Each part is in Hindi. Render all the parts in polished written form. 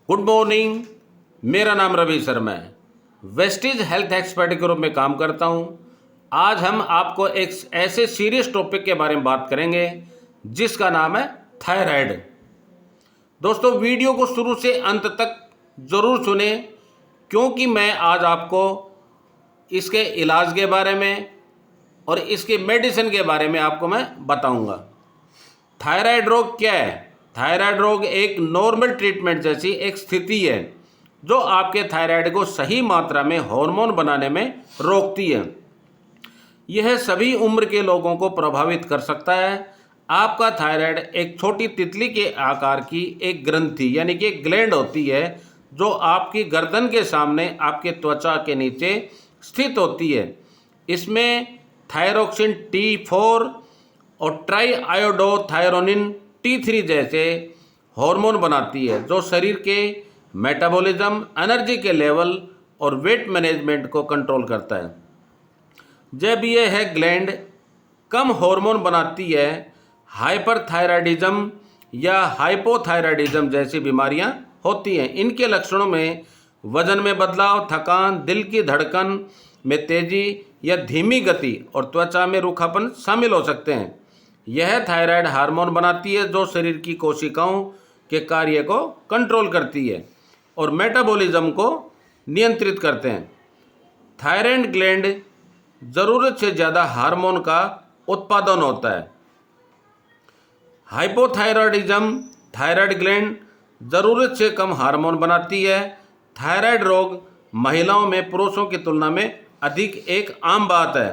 Good morning. मेरा नाम रवि शर्मा है। वेस्टीज हेल्थ एक्सपर्ट के रूप में काम करता हूं। आज हम आपको एक ऐसे सीरियस टॉपिक के बारे में बात करेंगे जिसका नाम है थायराइड। दोस्तों, वीडियो को शुरू से अंत तक ज़रूर सुने क्योंकि मैं आज आपको इसके इलाज के बारे में और इसके मेडिसिन के बारे में आपको मैं बताऊंगा। थायराइड रोग क्या है? थायराइड रोग एक नॉर्मल ट्रीटमेंट जैसी एक स्थिति है जो आपके थायराइड को सही मात्रा में हार्मोन बनाने में रोकती है। यह सभी उम्र के लोगों को प्रभावित कर सकता है। आपका थायराइड एक छोटी तितली के आकार की एक ग्रंथि यानी कि एक ग्लैंड होती है जो आपकी गर्दन के सामने आपके त्वचा के नीचे स्थित होती है। इसमें थायरोक्सिन T4 और ट्राई आयोडोथायरोनिन T3 जैसे हार्मोन बनाती है जो शरीर के मेटाबॉलिज्म, एनर्जी के लेवल और वेट मैनेजमेंट को कंट्रोल करता है। जब यह है ग्लैंड कम हार्मोन बनाती है, हाइपरथायराइडिज्म या हाइपोथायराइडिज्म जैसी बीमारियां होती हैं। इनके लक्षणों में वजन में बदलाव, थकान, दिल की धड़कन में तेजी या धीमी गति और त्वचा में रूखापन शामिल हो सकते हैं। यह थायराइड हार्मोन बनाती है जो शरीर की कोशिकाओं के कार्य को कंट्रोल करती है और मेटाबॉलिज्म को नियंत्रित करते हैं। थायराइड ग्लैंड ज़रूरत से ज़्यादा हार्मोन का उत्पादन होता है। हाइपोथायराइडिज्म, थायराइड ग्लैंड ज़रूरत से कम हार्मोन बनाती है। थायराइड रोग महिलाओं में पुरुषों की तुलना में अधिक एक आम बात है।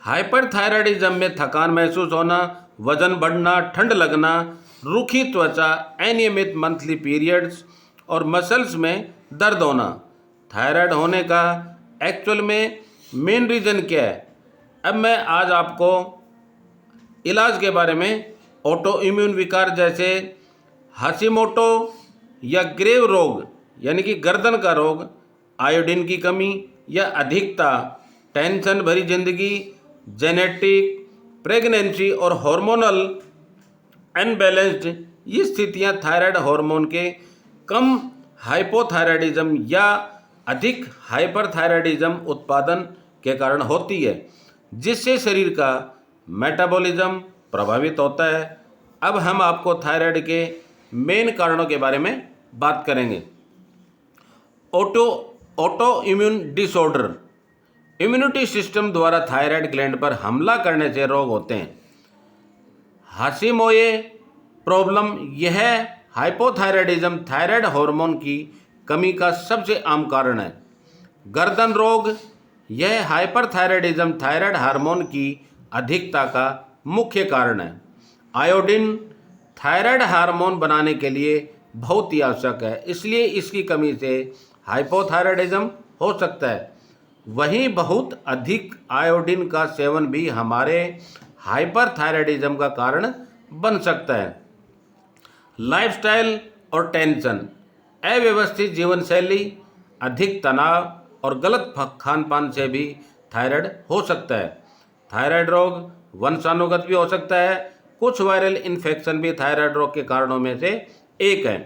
हाइपरथायराइडिज्म में थकान महसूस होना, वजन बढ़ना, ठंड लगना, रूखी त्वचा, अनियमित मंथली पीरियड्स और मसल्स में दर्द होना। थायराइड होने का एक्चुअल में मेन रीज़न क्या है? अब मैं आज आपको इलाज के बारे में ऑटो इम्यून विकार जैसे हाशिमोटो या ग्रेव रोग यानी कि गर्दन का रोग, आयोडीन की कमी या अधिकता, टेंशन भरी जिंदगी, जेनेटिक, प्रेगनेंसी और हार्मोनल अनबैलेंस्ड ये स्थितियां थायराइड हार्मोन के कम हाइपोथायराइडिज्म या अधिक हाइपरथायराइडिज्म उत्पादन के कारण होती है जिससे शरीर का मेटाबॉलिज्म प्रभावित होता है। अब हम आपको थायराइड के मेन कारणों के बारे में बात करेंगे। Auto immune disorder, immunity system द्वारा थायराइड ग्लैंड पर हमला करने से रोग होते हैं। हाशिमोटो प्रॉब्लम, यह हाइपोथायराइडिज्म थायराइड हार्मोन की कमी का सबसे आम कारण है। गर्दन रोग, यह हाइपरथायराइडिज्म थायराइड हार्मोन की अधिकता का मुख्य कारण है। आयोडीन थायराइड हार्मोन बनाने के लिए बहुत ही आवश्यक है, इसलिए इसकी कमी से हाइपोथायराइडिज्म हो सकता है। वहीं बहुत अधिक आयोडीन का सेवन भी हमारे हाइपरथायराइडिज्म का कारण बन सकता है। लाइफस्टाइल और टेंशन, अव्यवस्थित जीवन शैली, अधिक तनाव और गलत खान-पान से भी थायराइड हो सकता है। थायराइड रोग वंशानुगत भी हो सकता है। कुछ वायरल इन्फेक्शन भी थायराइड रोग के कारणों में से एक है।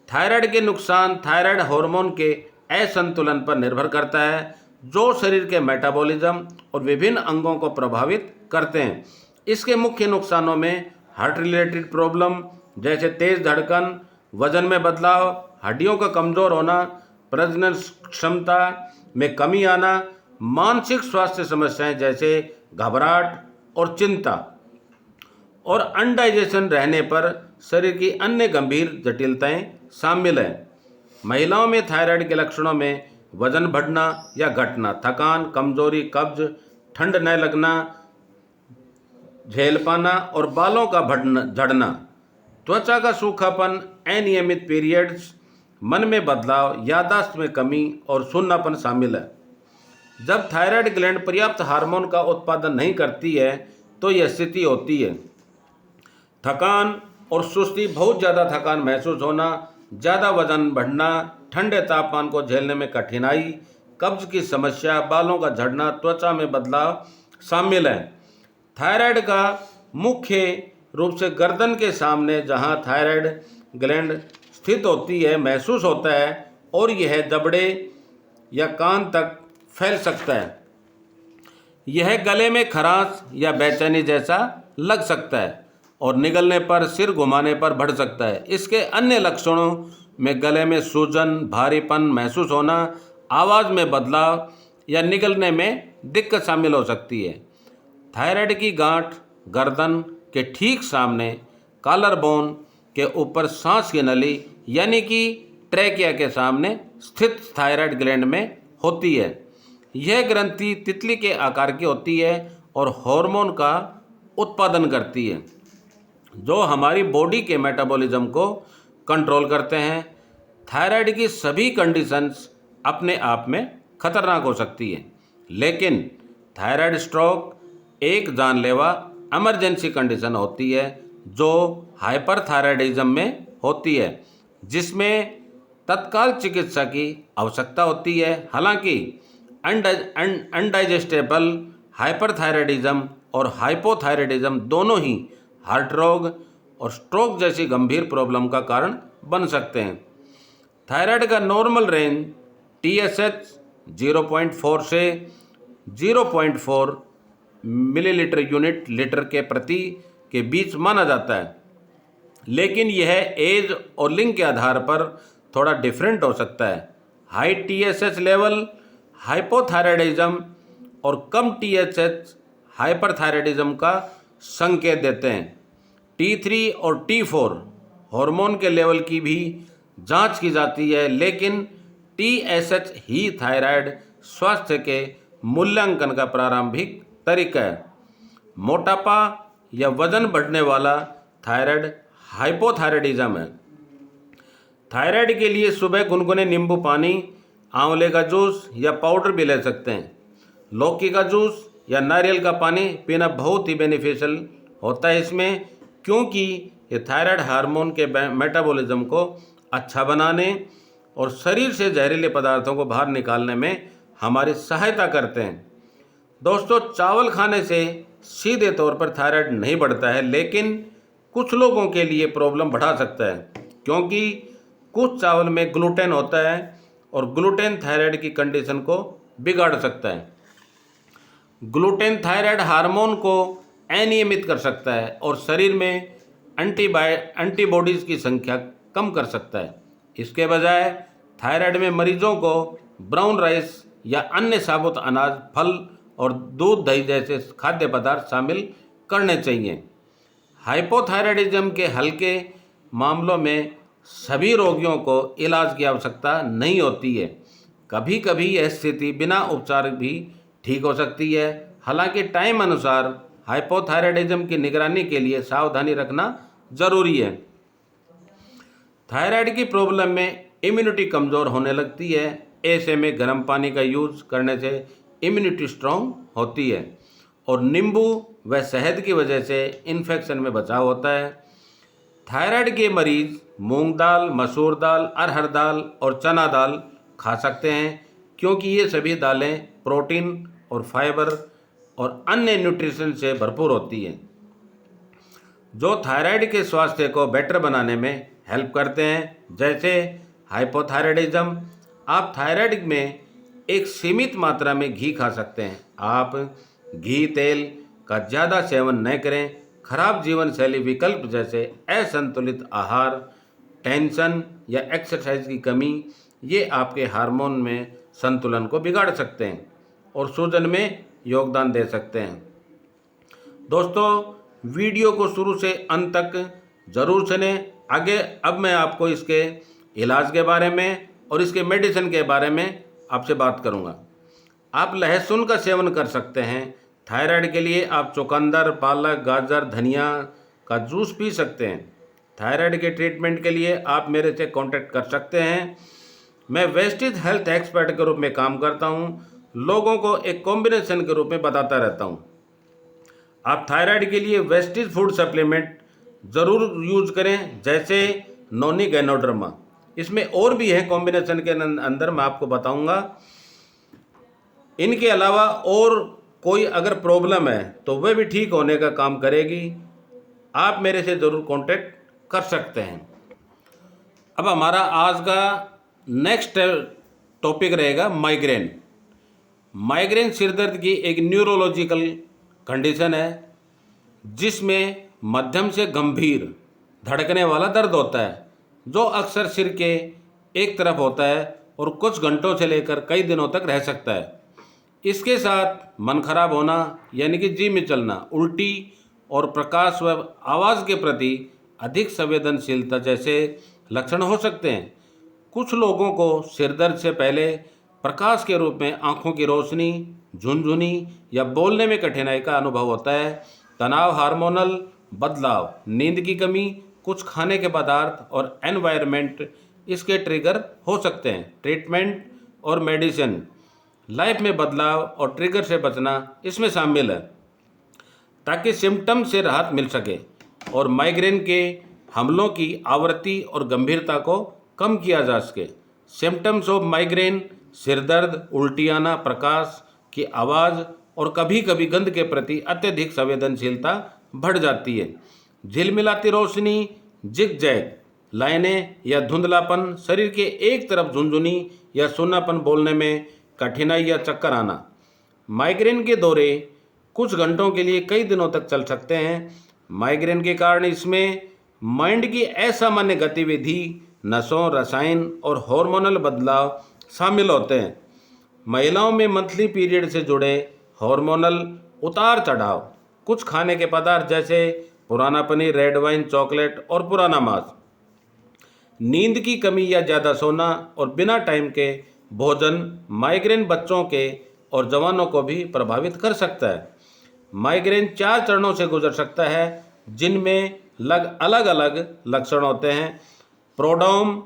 थायराइड के नुकसान थायराइड हार्मोन के असंतुलन पर निर्भर करता है जो शरीर के मेटाबॉलिज्म और विभिन्न अंगों को प्रभावित करते हैं। इसके मुख्य नुकसानों में हार्ट रिलेटेड प्रॉब्लम जैसे तेज धड़कन, वजन में बदलाव, हड्डियों का कमज़ोर होना, प्रजनन क्षमता में कमी आना, मानसिक स्वास्थ्य समस्याएं जैसे घबराहट और चिंता और अनडाइजेशन रहने पर शरीर की अन्य गंभीर जटिलताएं शामिल हैं। महिलाओं में थायराइड के लक्षणों में वजन बढ़ना या घटना, थकान, कमजोरी, कब्ज, ठंड न लगना, झेल पाना और बालों का झड़ना, त्वचा का सूखापन, अनियमित पीरियड्स, मन में बदलाव, याददाश्त में कमी और सुन्नापन शामिल है। जब थायराइड ग्लैंड पर्याप्त हार्मोन का उत्पादन नहीं करती है तो यह स्थिति होती है। थकान और सुस्ती, बहुत ज़्यादा थकान महसूस होना, ज़्यादा वजन बढ़ना, ठंडे तापमान को झेलने में कठिनाई, कब्ज की समस्या, बालों का झड़ना, त्वचा में बदलाव शामिल है। थायराइड का मुख्य रूप से गर्दन के सामने जहां थायराइड ग्लैंड स्थित होती है, महसूस होता है और यह जबड़े या कान तक फैल सकता है। यह गले में खराश या बेचैनी जैसा लग सकता है और निगलने पर, सिर घुमाने पर बढ़ सकता है। इसके अन्य लक्षणों में गले में सूजन, भारीपन महसूस होना, आवाज़ में बदलाव या निगलने में दिक्कत शामिल हो सकती है। थायराइड की गांठ गर्दन के ठीक सामने कॉलर बोन के ऊपर सांस की नली यानी कि ट्रैकिया के सामने स्थित थायराइड ग्लैंड में होती है। यह ग्रंथि तितली के आकार की होती है और हार्मोन का उत्पादन करती है जो हमारी बॉडी के मेटाबॉलिज्म को कंट्रोल करते हैं। थायराइड की सभी कंडीशंस अपने आप में खतरनाक हो सकती है, लेकिन थायराइड स्ट्रोक एक जानलेवा इमरजेंसी कंडीशन होती है जो हाइपरथायराइडिज्म में होती है, जिसमें तत्काल चिकित्सा की आवश्यकता होती है। हालांकि अनडाइजेस्टेबल हाइपरथायराइडिज्म और हाइपोथायराइडिज्म दोनों ही हार्ट रोग और स्ट्रोक जैसी गंभीर प्रॉब्लम का कारण बन सकते हैं। थायराइड का नॉर्मल रेंज TSH 0.4 से 0.4 मिलीलीटर यूनिट लीटर के प्रति के बीच माना जाता है, लेकिन यह एज और लिंग के आधार पर थोड़ा डिफरेंट हो सकता है। हाई TSH लेवल हाइपोथायराइडिज्म और कम TSH हाइपरथायराइडिज्म का संकेत देते हैं। T3 और T4 हार्मोन के लेवल की भी जांच की जाती है, लेकिन TSH ही थायराइड स्वास्थ्य के मूल्यांकन का प्रारंभिक तरीका है। मोटापा या वजन बढ़ने वाला थायराइड हाइपोथायराइडिज्म है। थायराइड के लिए सुबह गुनगुने नींबू पानी, आंवले का जूस या पाउडर भी ले सकते हैं। लौकी का जूस या नारियल का पानी पीना बहुत ही बेनिफिशियल होता है इसमें, क्योंकि ये थायराइड हार्मोन के मेटाबॉलिज्म को अच्छा बनाने और शरीर से जहरीले पदार्थों को बाहर निकालने में हमारी सहायता करते हैं। दोस्तों, चावल खाने से सीधे तौर पर थायराइड नहीं बढ़ता है, लेकिन कुछ लोगों के लिए प्रॉब्लम बढ़ा सकता है, क्योंकि कुछ चावल में ग्लूटेन होता है और ग्लूटेन थायराइड की कंडीशन को बिगाड़ सकता है। ग्लूटेन थायराइड हार्मोन को अनियमित कर सकता है और शरीर में एंटीबॉडीज़ की संख्या कम कर सकता है। इसके बजाय थायराइड में मरीजों को ब्राउन राइस या अन्य साबुत अनाज, फल और दूध, दही जैसे खाद्य पदार्थ शामिल करने चाहिए। हाइपोथायराइडिज्म के हल्के मामलों में सभी रोगियों को इलाज की आवश्यकता नहीं होती है। कभी कभी यह स्थिति बिना उपचार भी ठीक हो सकती है। हालांकि टाइम अनुसार हाइपोथायराइडिज्म की निगरानी के लिए सावधानी रखना जरूरी है। थायराइड की प्रॉब्लम में इम्यूनिटी कमज़ोर होने लगती है। ऐसे में गर्म पानी का यूज़ करने से इम्यूनिटी स्ट्रॉन्ग होती है और नींबू व शहद की वजह से इन्फेक्शन में बचाव होता है। थायराइड के मरीज मूंग दाल, मसूर दाल, अरहर दाल और चना दाल खा सकते हैं, क्योंकि ये सभी दालें प्रोटीन और फाइबर और अन्य न्यूट्रिशन से भरपूर होती हैं जो थायराइड के स्वास्थ्य को बेटर बनाने में हेल्प करते हैं। जैसे हाइपोथायराइडिज्म, आप थायराइड में एक सीमित मात्रा में घी खा सकते हैं। आप घी तेल का ज़्यादा सेवन न करें। खराब जीवन शैली विकल्प जैसे असंतुलित आहार, टेंशन या एक्सरसाइज की कमी, ये आपके हार्मोन में संतुलन को बिगाड़ सकते हैं और सूजन में योगदान दे सकते हैं। दोस्तों, वीडियो को शुरू से अंत तक ज़रूर सुनें। आगे अब मैं आपको इसके इलाज के बारे में और इसके मेडिसिन के बारे में आपसे बात करूंगा। आप लहसुन का सेवन कर सकते हैं। थायराइड के लिए आप चुकंदर, पालक, गाजर, धनिया का जूस पी सकते हैं। थायराइड के ट्रीटमेंट के लिए आप मेरे से कांटेक्ट कर सकते हैं। मैं वेस्टिज हेल्थ एक्सपर्ट के रूप में काम करता हूं। लोगों को एक कॉम्बिनेशन के रूप में बताता रहता हूं। आप थायराइड के लिए वेस्टिज फूड सप्लीमेंट ज़रूर यूज करें, जैसे नोनी गैनोडर्मा। इसमें और भी है कॉम्बिनेशन के अंदर, मैं आपको बताऊंगा। इनके अलावा और कोई अगर प्रॉब्लम है तो वह भी ठीक होने का काम करेगी। आप मेरे से ज़रूर कांटेक्ट कर सकते हैं। अब हमारा आज का नेक्स्ट टॉपिक रहेगा माइग्रेन। माइग्रेन सिरदर्द की एक न्यूरोलॉजिकल कंडीशन है जिसमें मध्यम से गंभीर धड़कने वाला दर्द होता है जो अक्सर सिर के एक तरफ होता है और कुछ घंटों से लेकर कई दिनों तक रह सकता है। इसके साथ मन खराब होना यानी कि जी में चलना, उल्टी और प्रकाश व आवाज़ के प्रति अधिक संवेदनशीलता जैसे लक्षण हो सकते हैं। कुछ लोगों को सिरदर्द से पहले प्रकाश के रूप में आँखों की रोशनी, झुनझुनी या बोलने में कठिनाई का अनुभव होता है। तनाव, हार्मोनल बदलाव, नींद की कमी, कुछ खाने के पदार्थ और एनवायरनमेंट इसके ट्रिगर हो सकते हैं। ट्रीटमेंट और मेडिसिन, लाइफ में बदलाव और ट्रिगर से बचना इसमें शामिल है ताकि सिम्टम से राहत मिल सके और माइग्रेन के हमलों की आवृत्ति और गंभीरता को कम किया जा सके। सिम्टम्स ऑफ माइग्रेन: सिरदर्द, उल्टी आना, प्रकाश की आवाज़ और कभी कभी गंध के प्रति अत्यधिक संवेदनशीलता बढ़ जाती है। झिलमिलाती रोशनी, जिगजैग लाइनें या धुंधलापन, शरीर के एक तरफ झुनझुनी या सुन्नापन, बोलने में कठिनाई या चक्कर आना। माइग्रेन के दौरे कुछ घंटों के लिए कई दिनों तक चल सकते हैं। माइग्रेन के कारण इसमें माइंड की असामान्य गतिविधि, नसों, रसायन और हार्मोनल बदलाव शामिल होते हैं। महिलाओं में मंथली पीरियड से जुड़े हार्मोनल उतार चढ़ाव, कुछ खाने के पदार्थ जैसे पुराना पनीर, रेड वाइन, चॉकलेट और पुराना मांस, नींद की कमी या ज़्यादा सोना और बिना टाइम के भोजन माइग्रेन बच्चों के और जवानों को भी प्रभावित कर सकता है। माइग्रेन 4 चरणों से गुजर सकता है जिनमें अलग अलग लक्षण होते हैं: प्रोड्रोम,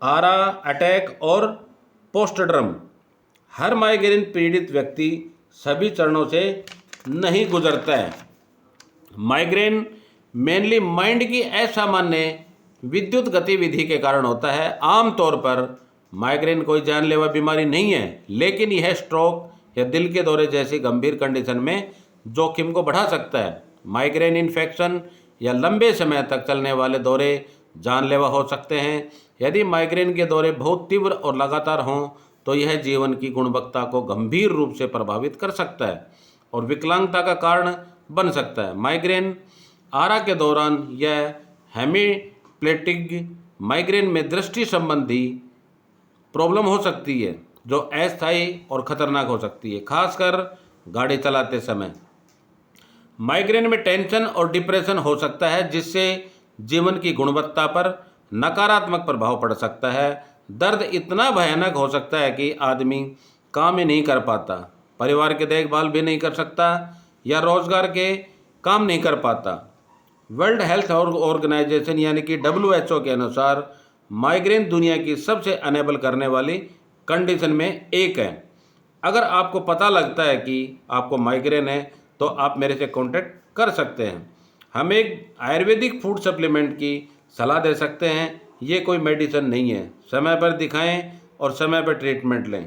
आरा, अटैक और पोस्टड्रम। हर माइग्रेन पीड़ित व्यक्ति सभी चरणों से नहीं गुजरता है। माइग्रेन मेनली माइंड की असामान्य विद्युत गतिविधि के कारण होता है। आमतौर पर माइग्रेन कोई जानलेवा बीमारी नहीं है, लेकिन यह स्ट्रोक या दिल के दौरे जैसी गंभीर कंडीशन में जोखिम को बढ़ा सकता है। माइग्रेन इन्फेक्शन या लंबे समय तक चलने वाले दौरे जानलेवा हो सकते हैं। यदि माइग्रेन के दौरे बहुत तीव्र और लगातार हों तो यह जीवन की गुणवत्ता को गंभीर रूप से प्रभावित कर सकता है और विकलांगता का कारण बन सकता है। माइग्रेन आरा के दौरान यह हेमीप्लेटिक माइग्रेन में दृष्टि संबंधी प्रॉब्लम हो सकती है जो अस्थायी और खतरनाक हो सकती है, खासकर गाड़ी चलाते समय। माइग्रेन में टेंशन और डिप्रेशन हो सकता है जिससे जीवन की गुणवत्ता पर नकारात्मक प्रभाव पड़ सकता है। दर्द इतना भयानक हो सकता है कि आदमी काम ही नहीं कर पाता, परिवार की देखभाल भी नहीं कर सकता या रोजगार के काम नहीं कर पाता। वर्ल्ड हेल्थ ऑर्गेनाइजेशन यानी कि WHO के अनुसार माइग्रेन दुनिया की सबसे अनेबल करने वाली कंडीशन में एक है। अगर आपको पता लगता है कि आपको माइग्रेन है तो आप मेरे से कांटेक्ट कर सकते हैं। हम एक आयुर्वेदिक फूड सप्लीमेंट की सलाह दे सकते हैं। ये कोई मेडिसिन नहीं है। समय पर दिखाएं और समय पर ट्रीटमेंट लें।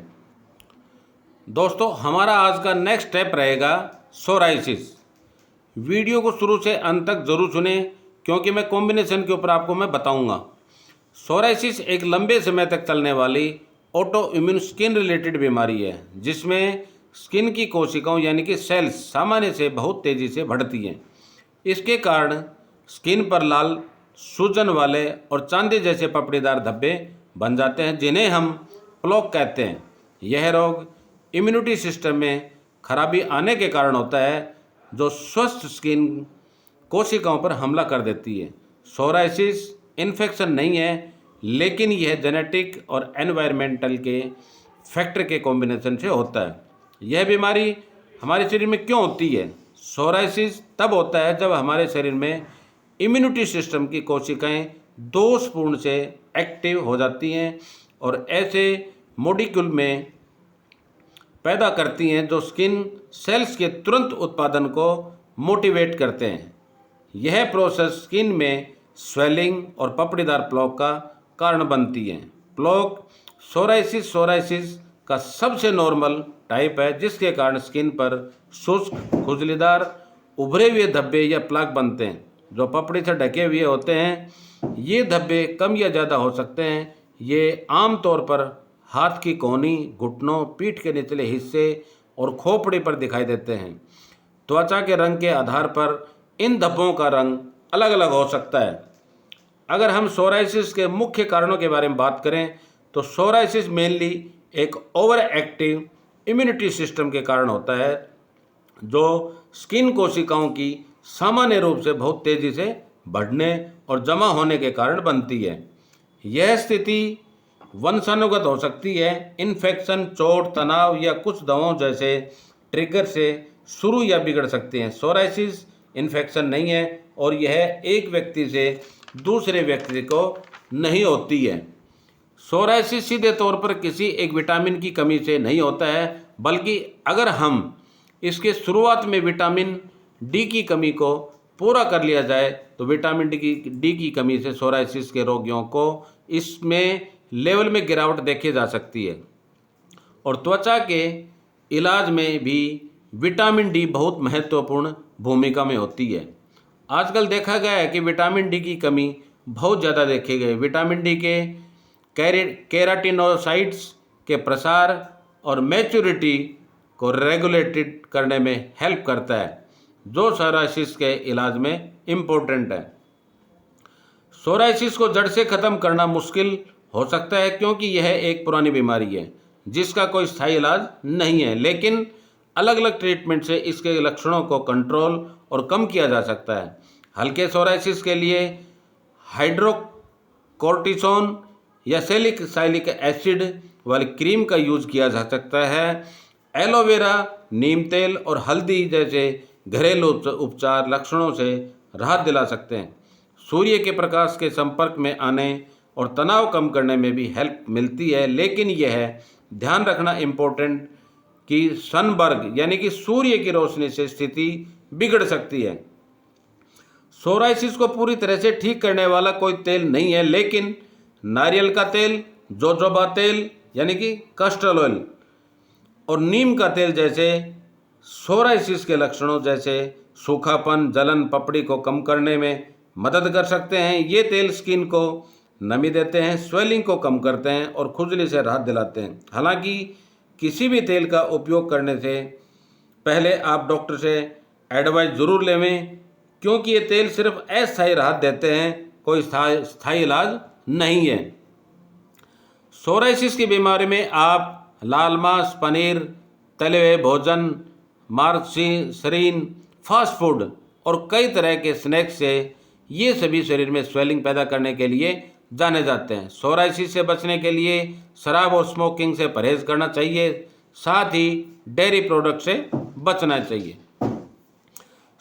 दोस्तों, हमारा आज का नेक्स्ट स्टेप रहेगा सोराइसिस। वीडियो को शुरू से अंत तक जरूर सुनें क्योंकि मैं कॉम्बिनेशन के ऊपर आपको मैं बताऊंगा। सोराइसिस एक लंबे समय तक चलने वाली ऑटो इम्यून स्किन रिलेटेड बीमारी है जिसमें स्किन की कोशिकाओं यानी कि सेल्स सामान्य से बहुत तेज़ी से बढ़ती हैं। इसके कारण स्किन पर लाल, सूजन वाले और चांदी जैसे पपड़ीदार धब्बे बन जाते हैं जिन्हें हम प्लॉक कहते हैं। यह रोग इम्यूनिटी सिस्टम में खराबी आने के कारण होता है जो स्वस्थ स्किन कोशिकाओं पर हमला कर देती है। सोराइसिस इन्फेक्शन नहीं है लेकिन यह जेनेटिक और एनवायरमेंटल के फैक्टर के कॉम्बिनेशन से होता है। यह बीमारी हमारे शरीर में क्यों होती है? सोराइसिस तब होता है जब हमारे शरीर में इम्यूनिटी सिस्टम की कोशिकाएं दोषपूर्ण से एक्टिव हो जाती हैं और ऐसे मॉलिक्यूल में पैदा करती हैं जो स्किन सेल्स के तुरंत उत्पादन को मोटिवेट करते हैं। यह प्रोसेस स्किन में स्वेलिंग और पपड़ीदार प्लॉक का कारण बनती है। प्लॉक सोराइसिस का सबसे नॉर्मल टाइप है जिसके कारण स्किन पर शुष्क, खुजलीदार, उभरे हुए धब्बे या प्लग बनते हैं जो पपड़ी से ढके हुए होते हैं। ये धब्बे कम या ज़्यादा हो सकते हैं। ये आम तौर पर हाथ की कोहनी, घुटनों, पीठ के निचले हिस्से और खोपड़ी पर दिखाई देते हैं। त्वचा के रंग के आधार पर इन धब्बों का रंग अलग अलग हो सकता है। अगर हम सोराइसिस के मुख्य कारणों के बारे में बात करें तो सोराइसिस मेनली एक ओवर एक्टिव इम्यूनिटी सिस्टम के कारण होता है, जो स्किन कोशिकाओं की सामान्य रूप से बहुत तेज़ी से बढ़ने और जमा होने के कारण बनती है। यह स्थिति वंशानुगत हो सकती है। इन्फेक्शन, चोट, तनाव या कुछ दवाओं जैसे ट्रिगर से शुरू या बिगड़ सकती हैं। सोराइसिस इन्फेक्शन नहीं है और यह एक व्यक्ति से दूसरे व्यक्ति को नहीं होती है। सोराइसिस सीधे तौर पर किसी एक विटामिन की कमी से नहीं होता है, बल्कि अगर हम इसके शुरुआत में विटामिन डी की कमी को पूरा कर लिया जाए तो विटामिन डी की कमी से सोराइसिस के रोगियों को इसमें लेवल में गिरावट देखी जा सकती है। और त्वचा के इलाज में भी विटामिन डी बहुत महत्वपूर्ण भूमिका में होती है। आजकल देखा गया है कि विटामिन डी की कमी बहुत ज़्यादा देखी गई। विटामिन डी के केराटिनोसाइट्स के प्रसार और मैच्योरिटी को रेगुलेटेड करने में हेल्प करता है, जो सोराइसिस के इलाज में इम्पोर्टेंट है। सोराइसिस को जड़ से ख़त्म करना मुश्किल हो सकता है क्योंकि यह एक पुरानी बीमारी है जिसका कोई स्थायी इलाज नहीं है, लेकिन अलग अलग ट्रीटमेंट से इसके लक्षणों को कंट्रोल और कम किया जा सकता है। हल्के सोराइसिस के लिए हाइड्रोकोर्टिसोन या सैलिसिलिक एसिड वाली क्रीम का यूज़ किया जा सकता है। एलोवेरा, नीम तेल और हल्दी जैसे घरेलू उपचार लक्षणों से राहत दिला सकते हैं। सूर्य के प्रकाश के संपर्क में आने और तनाव कम करने में भी हेल्प मिलती है, लेकिन यह ध्यान रखना इम्पोर्टेंट कि सनबर्ग यानी कि सूर्य की रोशनी से स्थिति बिगड़ सकती है। सोराइसिस को पूरी तरह से ठीक करने वाला कोई तेल नहीं है, लेकिन नारियल का तेल, जोजोबा तेल यानी कि कैस्टर ऑयल और नीम का तेल जैसे सोराइसिस के लक्षणों जैसे सूखापन, जलन, पपड़ी को कम करने में मदद कर सकते हैं। ये तेल स्किन को नमी देते हैं, स्वेलिंग को कम करते हैं और खुजली से राहत दिलाते हैं। हालांकि किसी भी तेल का उपयोग करने से पहले आप डॉक्टर से एडवाइस ज़रूर लें, क्योंकि ये तेल सिर्फ अस्थायी राहत देते हैं, कोई स्थायी इलाज नहीं है। सोराइसिस की बीमारी में आप लाल मांस, पनीर, तले हुए भोजन, मार्सरीन, फास्ट फूड और कई तरह के स्नैक्स से ये सभी शरीर में स्वेलिंग पैदा करने के लिए जाने जाते हैं। सोराइसिस से बचने के लिए शराब और स्मोकिंग से परहेज करना चाहिए, साथ ही डेयरी प्रोडक्ट से बचना चाहिए।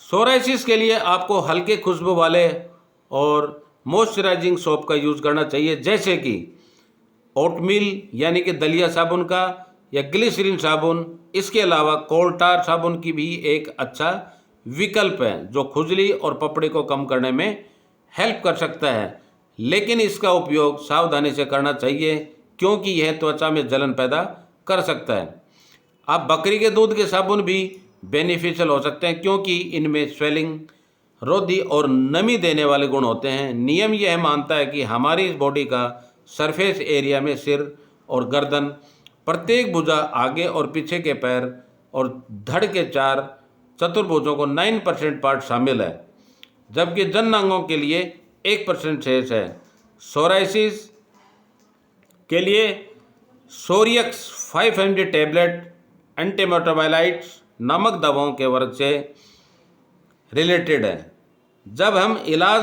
सोराइसिस के लिए आपको हल्के खुशबू वाले और मॉइस्चराइजिंग सोप का यूज़ करना चाहिए, जैसे कि ओटमील यानी कि दलिया साबुन का या ग्लिसरीन साबुन। इसके अलावा कोल टार साबुन की भी एक अच्छा विकल्प है जो खुजली और पपड़ी को कम करने में हेल्प कर सकता है, लेकिन इसका उपयोग सावधानी से करना चाहिए क्योंकि यह त्वचा में जलन पैदा कर सकता है। आप बकरी के दूध के साबुन भी बेनिफिशियल हो सकते हैं क्योंकि इनमें स्वेलिंग रोधी और नमी देने वाले गुण होते हैं। नियम यह मानता है कि हमारी बॉडी का सरफेस एरिया में सिर और गर्दन, प्रत्येक भुजा, आगे और पीछे के पैर और धड़ के 4 चतुर्भुजों को 9% पार्ट शामिल है, जबकि जन अंगों के लिए 1% शेष है। सोराइसिस के लिए सोरियक्स 5 mg टैबलेट एंटीमेटाबोलाइट्स नामक दवाओं के वर्ग से रिलेटेड है। जब हम इलाज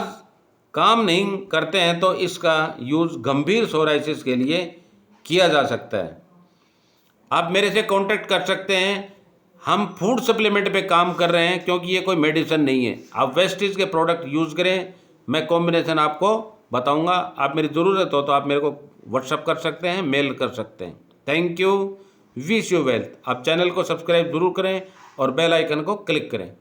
काम नहीं करते हैं तो इसका यूज़ गंभीर सोराइसिस के लिए किया जा सकता है। आप मेरे से कांटेक्ट कर सकते हैं। हम फूड सप्लीमेंट पे काम कर रहे हैं क्योंकि ये कोई मेडिसिन नहीं है। आप वेस्टीज के प्रोडक्ट यूज़ करें, मैं कॉम्बिनेशन आपको बताऊंगा। आप मेरी ज़रूरत हो तो आप मेरे को व्हाट्सअप कर सकते हैं, मेल कर सकते हैं। Thank you, wish you wealth. आप चैनल को सब्सक्राइब ज़रूर करें और बेल आइकन को क्लिक करें।